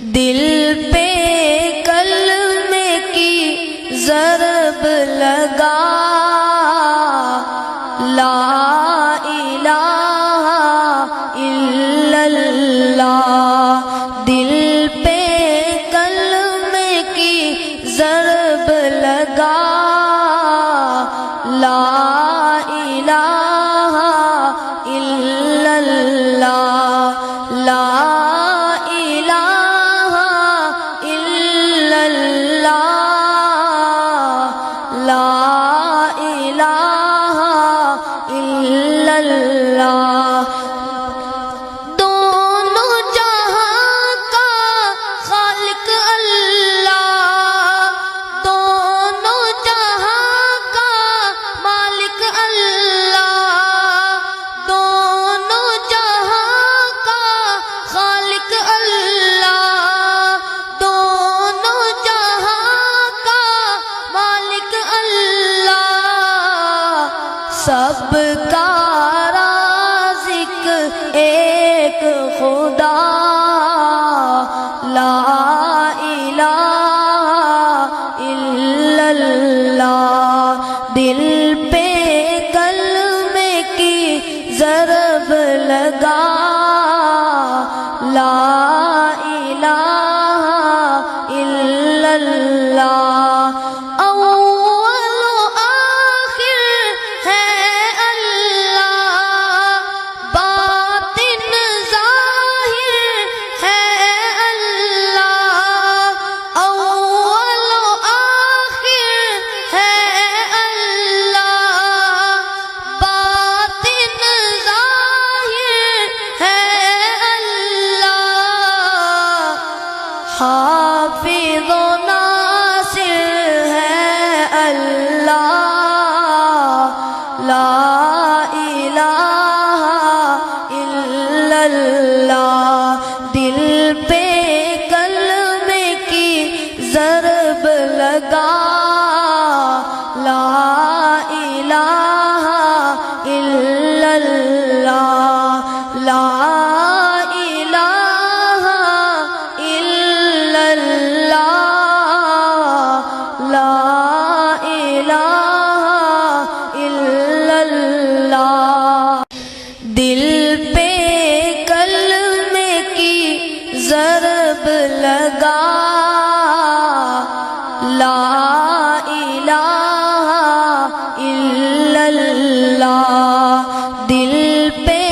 دل پہ کلمے کی ضرب لگا، لا الہ الا اللہ۔ دل پہ کلمے کی ضرب لگا، لا الہ الا اللہ، لا الہ الا اللہ، لا الہ الا اللہ۔ دونوں جہاں کا خالق اللہ، دونوں جہاں کا مالک اللہ، دونوں جہاں کا خالق اللہ، دونوں جہاں کا مالک اللہ، سب کا رازق ایک خدا، لا الہ الا اللہ۔ دل پہ کلمے کی ضرب لگا، لا الہ الا اللہ۔ اول و آخر ہے اللہ، باطن ظاہر ہے اللہ، اول و آخر ہے اللہ، باطن ظاہر ہے اللہ، حافظ و ناصر ہے اللہ، لا الہ الا اللہ۔ دل پہ کلمے کی ضرب لگا، لا الہ الا اللہ، لا الہ الا اللہ، لا الہ الا اللہ۔ دل پہ کلمے کی ضرب لگا، لا الہ الا اللہ۔ دل پہ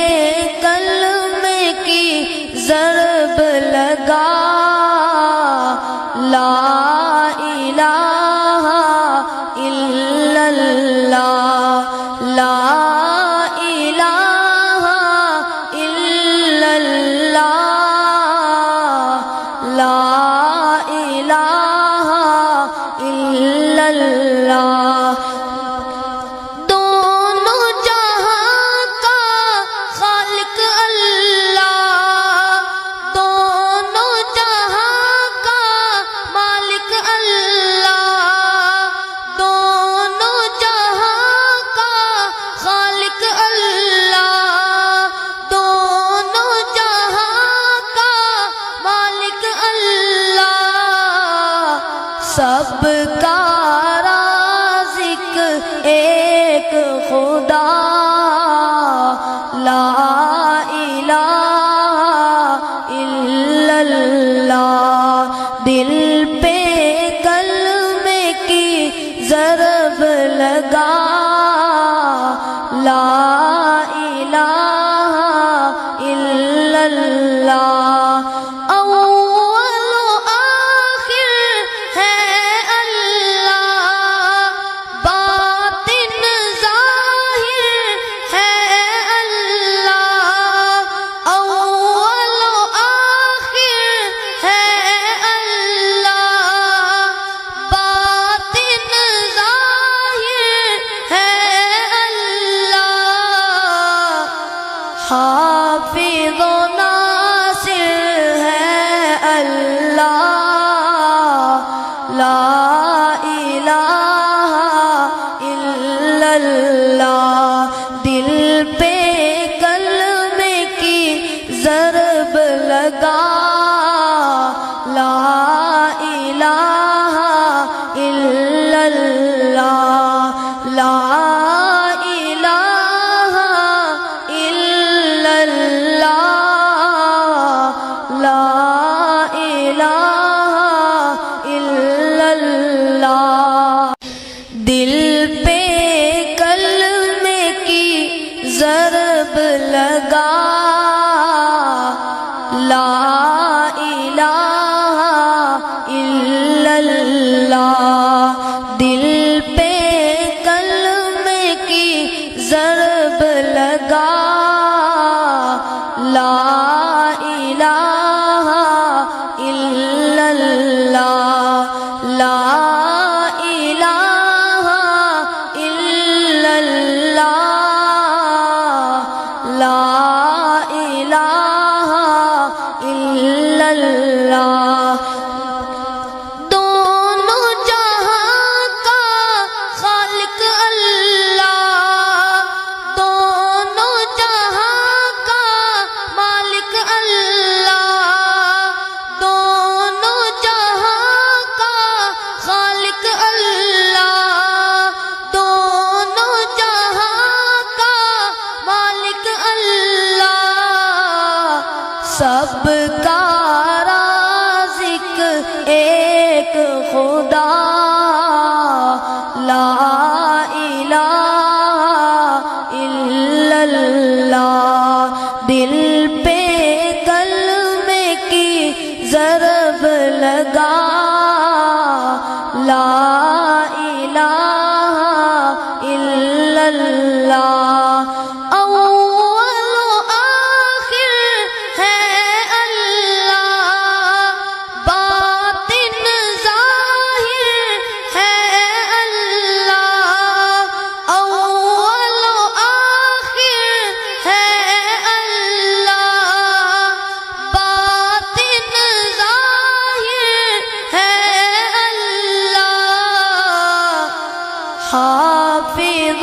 کلمے کی ضرب لگا، لا الہ الا اللہ، لا الہ الا اللہ، لا الہ الا اللہ۔ دونوں جہاں کا خالق اللہ، دونوں جہاں کا مالک اللہ، دونوں جہاں کا خالق اللہ، دونوں جہاں کا مالک اللہ، سب کا رازق ایک خدا، لا الہ الا اللہ۔ دل پہ کلمے کی ضرب لگا، لا الہ الا اللہ۔ اول و آخر ہے اللہ، باطن ظاہر ہے اللہ، اول و آخر ہے اللہ، باطن ظاہر ہے اللہ، حافظ و ناصر ہے اللہ، لا الہ الا اللہ۔ دل پہ کلمے کی ضرب لگا، لگا لا الہ الا اللہ، دل پہ کلمے کی ضرب لگا لا الہ الا اللہ، لا الہ الا اللہ، لا الہ الا اللہ۔ دونوں جہاں کا خالق اللہ، دونوں جہاں کا مالک اللہ، دونوں جہاں کا خالق اللہ، دونوں جہاں کا مالک اللہ، سب کا رازق ایک خدا لا الہ الا اللہ، دل پہ کلمے کی ضرب لگا لا الہ الا اللہ، اول و آخر ہے اللہ، باطن ظاہر ہے اللہ، اول و آخر ہے اللہ، باطن ظاہر ہے اللہ، حافظ